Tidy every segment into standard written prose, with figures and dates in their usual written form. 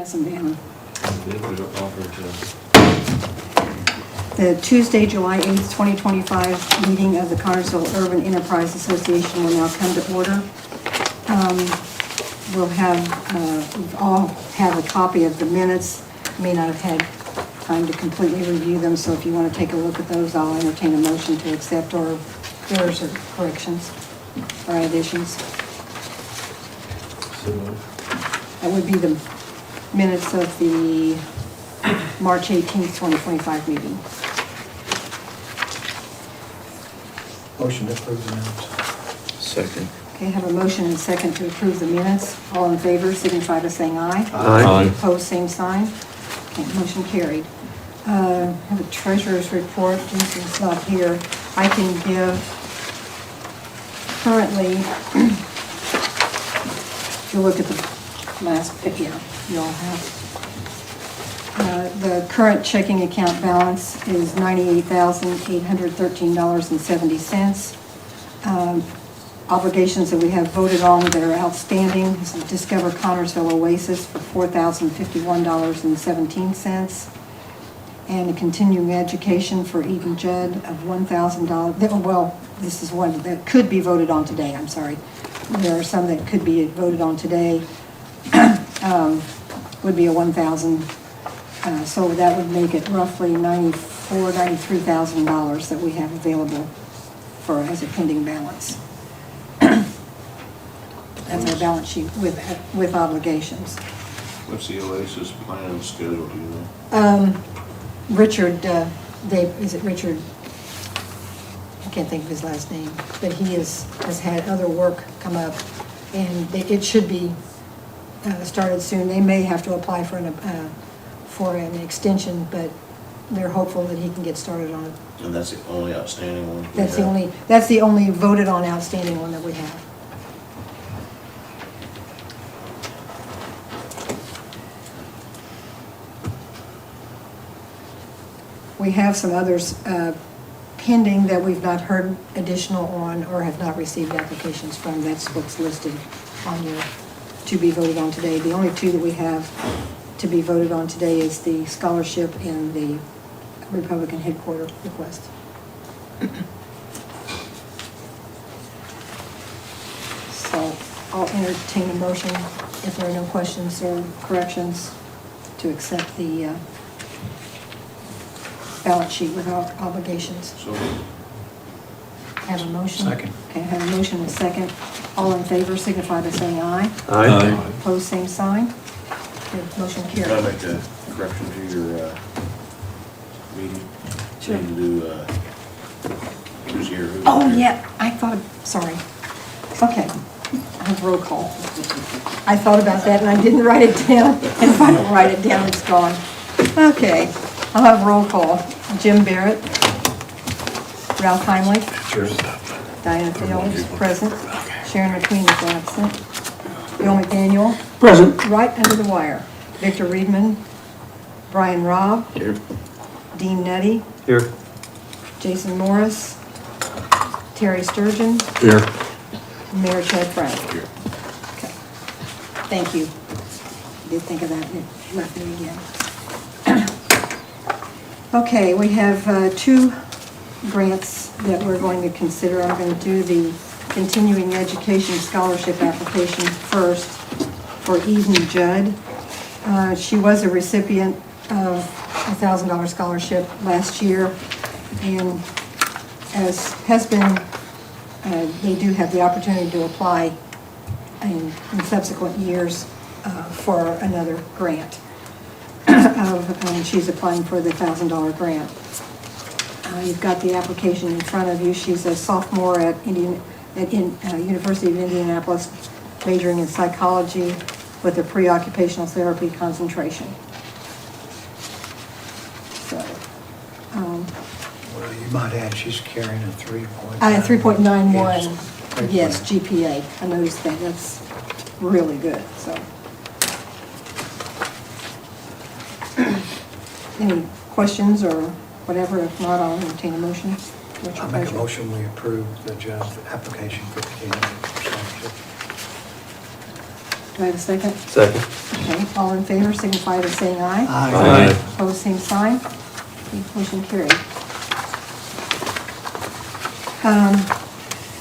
has them down. Did we offer The Tuesday, July 8th, 2025 meeting of the Connersville Urban Enterprise Association will now come to order. We'll have, we've all have a copy of the minutes. May not have had time to completely review them, so if you want to take a look at those, I'll entertain a motion to accept or errors or corrections or additions. That would be the minutes of the March 18th, 2025 meeting. Motion to approve the minutes. Second. Okay, I have a motion and second to approve the minutes. All in favor, signify by saying aye. Aye. Opposed, same sign. Okay, motion carried. I have a treasurer's report. Jason's not here. I can give currently, if you look at the last, yeah, you all have. The current checking account balance is $98,813.70. Obligations that we have voted on that are outstanding is the Discover Connersville Oasis for $4,051.17. And a continuing education for Eden Judd of $1,000. Well, this is one that could be voted on today, I'm sorry. There are some that could be voted on today. Would be a $1,000. So that would make it roughly $93,000 that we have available for as a pending balance. That's our balance sheet with obligations. What's the Oasis plan schedule, do you know? Richard, is it Richard? I can't think of his last name, but he has had other work come up, and it should be started soon. They may have to apply for an extension, but they're hopeful that he can get started on it. And that's the only outstanding one? That's the only voted on outstanding one that we have. We have some others pending that we've not heard additional on or have not received applications from. That's what's listed on your to be voted on today. The only two that we have to be voted on today is the scholarship and the Republican headquarters request. So I'll entertain a motion if there are no questions or corrections to accept the balance sheet without obligations. So, Have a motion? Second. Okay, I have a motion and a second. All in favor signify by saying aye. Aye. Opposed, same sign. Okay, motion can I carried. make a correction to your meeting? Sure. Need to do, who's here? who's Oh, here? yeah, I thought, sorry. Okay, I have roll call. I thought about that and I didn't write it down. And if I don't write it down, it's gone. Okay, I'll have roll call. Jim Barrett. Ralph Heimlich. Sure. Diana Fields, present. Sharon McQueen is absent. Bill McDaniel. Present. Right under the wire. Victor Reedman. Brian Robb. Here. Dean Nutty. Here. Jason Morris. Terry Sturgeon. Here. Mayor Chad Frank. Here. Okay. Thank you. Did think of that, and it left me again. Okay, we have two grants that we're going to consider. I'm going to do the continuing education scholarship application first for Eden Judd. She was a recipient of a $1,000 scholarship last year, and as has been, they do have the opportunity to apply in subsequent years for another grant. She's applying for the $1,000 grant. You've got the application in front of you. She's a sophomore at University of Indianapolis, majoring in psychology with a pre-occupational therapy concentration. So, Well, you might add, she's carrying a 3.91. 3.91, yes, GPA. I noticed that. That's really good, so. Any questions or whatever? If not, I'll entertain a motion. What's your I make a pleasure? motion, we approve the Judd application for continuing scholarship. Do I have a second? Second. Okay, all in favor, signify by saying aye. Aye. Opposed, same sign. Okay, motion carried.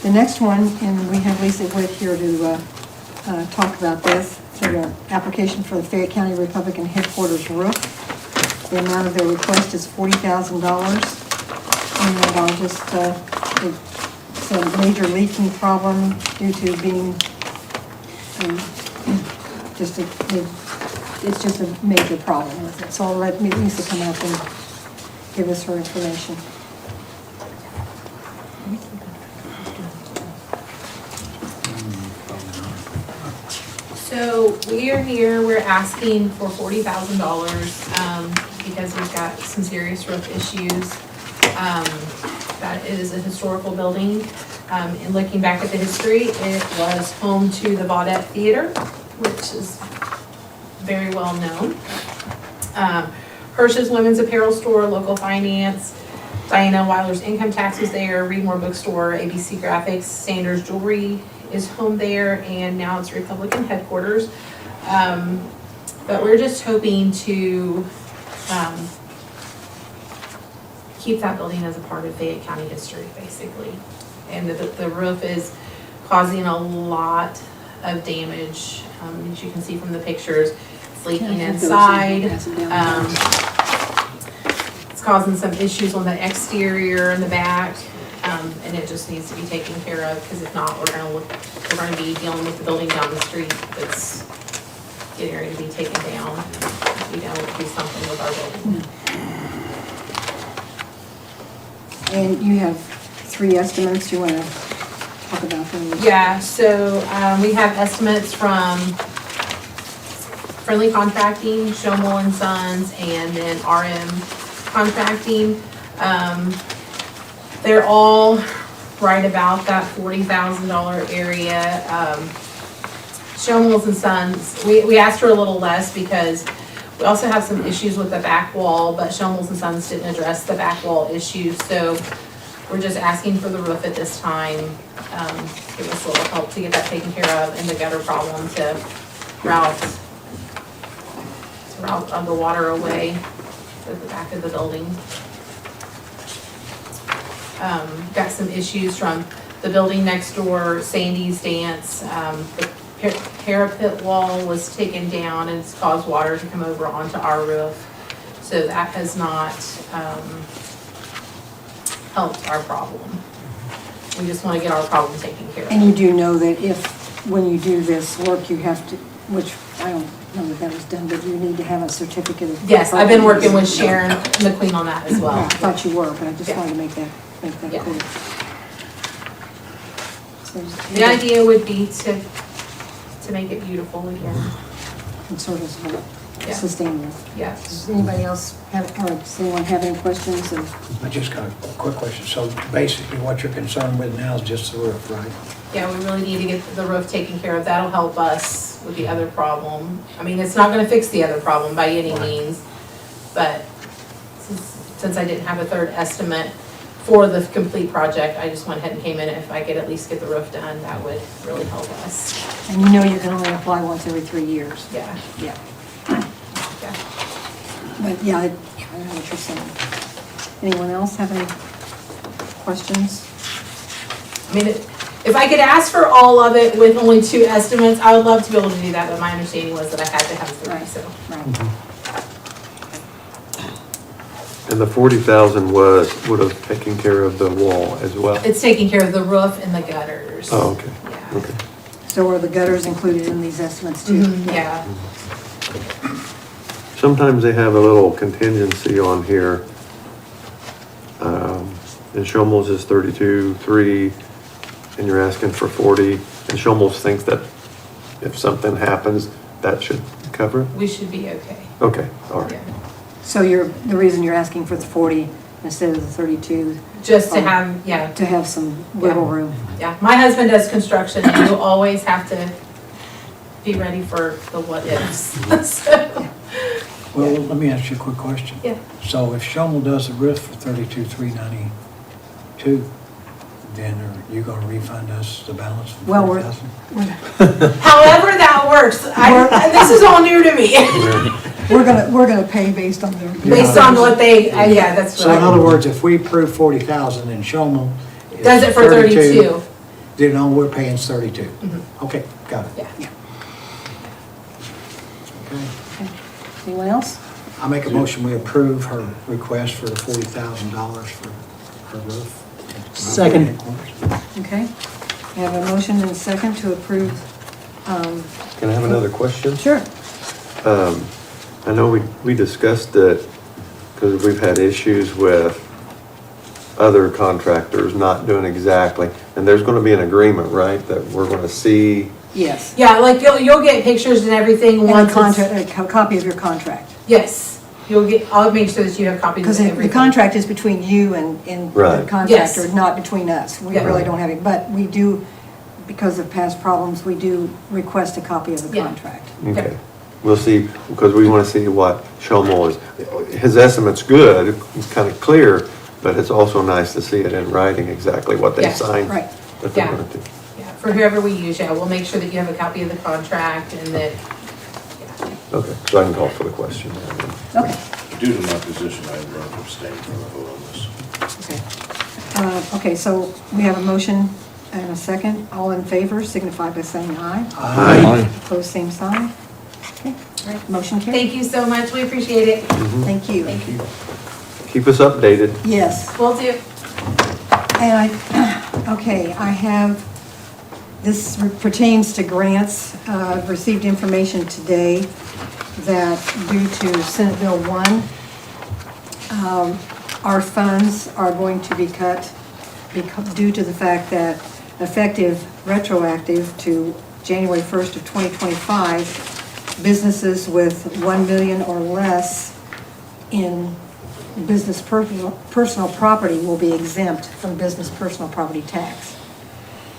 The next one, and we have Lisa Witt here to talk about this, so the application for the Fayette County Republican Headquarters roof. The amount of their request is $40,000. And I'll just, it's a major leaking problem due to being, it's just a major problem with it. So I'll let Lisa come up and give us her information. So we are here, we're asking for $40,000, because we've got some serious roof issues. That is a historical building. And looking back at the history, it was home to the Baudette Theater, which is very well known. Hirsch's Women's Apparel Store, Local Finance, Diana Weiler's Income Tax was there, Reedmore Bookstore, ABC Graphics, Sanders Jewelry is home there, and now it's Republican Headquarters. But we're just hoping to keep that building as a part of Fayette County history, basically. And the roof is causing a lot of damage, as you can see from the pictures. It's leaking inside. It's causing some issues on the exterior and the back, and it just needs to be taken care of, because if not, we're gonna be dealing with the building down the street that's getting ready to be taken down if we don't do something with our building. And you have 3 estimates, you want to talk about them? Yeah, so we have estimates from Friendly Contracting, Shomel and Sons, and then RM Contracting. They're all right about that $40,000 area. Shomel and Sons, we asked for a little less because we also have some issues with the back wall, but Shomel and Sons didn't address the back wall issue, so we're just asking for the roof at this time. Give us a little help to get that taken care of, and the gutter problem to route the water away to the back of the building. Got some issues from the building next door, Sandy's Dance. The parapet wall was taken down and it's caused water to come over onto our roof. So that has not helped our problem. We just want to get our problem taken care of. And you do know that when you do this work, you have to, which I don't know that was done, but you need to have a certificate of. Yes, I've been working with Sharon McQueen on that as Yeah, well. I thought you were, but I just Yeah. wanted to make that Yeah. clear. So, The idea would be to make it beautiful again. and sort of Yeah. sustainable. Yes. Does anybody else have, or does anyone have any questions? I just got a quick question. So basically what you're concerned with now is just the roof, right? Yeah, we really need to get the roof taken care of. That'll help us with the other problem. I mean, it's not gonna fix the other problem by any means, but since I didn't have a third estimate for the complete project, I just went ahead and came in. If I could at least get the roof done, that would really help us. And you know you can only apply once every 3 years. Yeah, Yeah. yeah. But yeah, I know what you're saying. Anyone else have any questions? I mean, if I could ask for all of it with only 2 estimates, I would love to be able to do that, but my understanding was that I had to have 3, Right. so. Right. And the 40,000 would have taken care of the wall as well? It's taking care of the roof and the gutters. Oh, okay, Yeah. okay. So are the gutters included in these estimates too? Yeah, Sometimes they have a little contingency on here. And Shomel's is 32.3, and you're asking for 40. And Shomel's thinks that if something happens, that should cover it? we should be okay. Okay, all right. Yeah. So the reason you're asking for the 40 instead of the 32, Just to have, yeah, to have some wiggle room. yeah. My husband does construction, and you always have to be ready for the what ifs. So, Well, let me ask you a quick question. yeah. So if Shomel does the roof for $32,392, then are you gonna refund us the balance of Well, 40,000? However that works, this is all new to me, we're gonna pay based on their. based on what they, yeah, that's So in right. other words, if we approve 40,000 and Shomel is Does it for 32. then all we're paying is 32? Mhm. Okay, got it. Yeah. Okay. Anyone else? I make a motion, we approve her request for the $40,000 for her roof. Second. Okay. We have a motion and a second to approve. Can I have another question? Sure. I know we discussed it because we've had issues with other contractors not doing exactly, and there's gonna be an agreement, right, that we're gonna see? Yes. Yeah, like you'll get pictures and everything And a once it's, contract, a copy of your contract. yes, I'll make sure that you have copies Because of the everything. contract is between you and the Right. contractor, Yes. not between us. We Yeah. really don't have it, but we do, because of past problems, we do request a copy of the Yeah. contract. Okay. We'll see, because we wanna see what Shomel is, his estimate's good, it's kinda clear, but it's also nice to see it in writing exactly what they Yes, signed. right. That they're Yeah. gonna do. Yeah, for whoever we use, yeah, we'll make sure that you have a copy of the contract and that, Okay, so I can call for the question. Okay. Due to my position, I would rather abstain from the vote on this. Okay. Okay, so we have a motion and a second. All in favor signify by saying aye. Aye. Opposed, same sign. Okay, all right, motion carried. thank you so much, we appreciate it. Thank you. Thank you. Keep us updated. Yes. Will do. And okay, I have, this pertains to grants. I've received information today that due to Senate Bill 1, our funds are going to be cut due to the fact that effective retroactive to January 1st of 2025, businesses with 1 million or less in business personal property will be exempt from business personal property tax.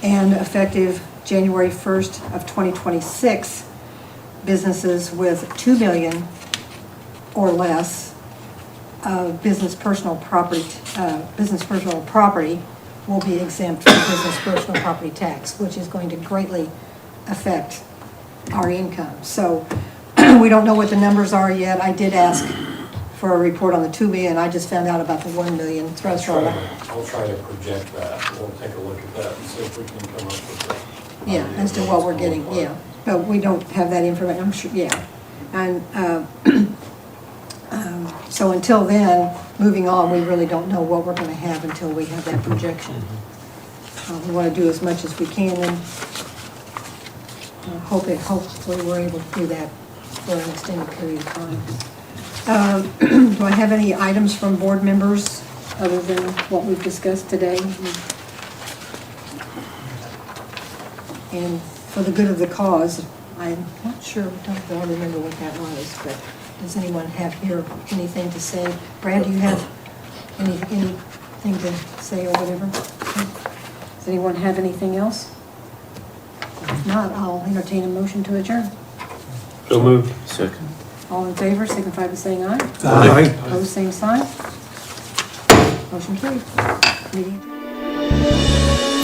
And effective January 1st of 2026, businesses with 2 million or less of business personal property will be exempt from business personal property tax, which is going to greatly affect our income. So we don't know what the numbers are yet. I did ask for a report on the 2 million. I just found out about the 1 million threshold. I'll try to project that. We'll take a look at that and see if we can come up with that. Yeah, as to what we're getting, yeah. But we don't have that information, I'm sure, yeah. And so until then, moving on, we really don't know what we're gonna have until we have that projection. We wanna do as much as we can and hopefully we're able to do that for an extended period of time. Do I have any items from board members other than what we've discussed today? And for the good of the cause, I'm not sure, don't remember what that was, but does anyone have here anything to say? Brad, do you have anything to say or whatever? Does anyone have anything else? If not, I'll entertain a motion to adjourn. So moved. Second. All in favor, signify by saying aye. Aye. Opposed, same sign. Motion carried. Meeting adjourned.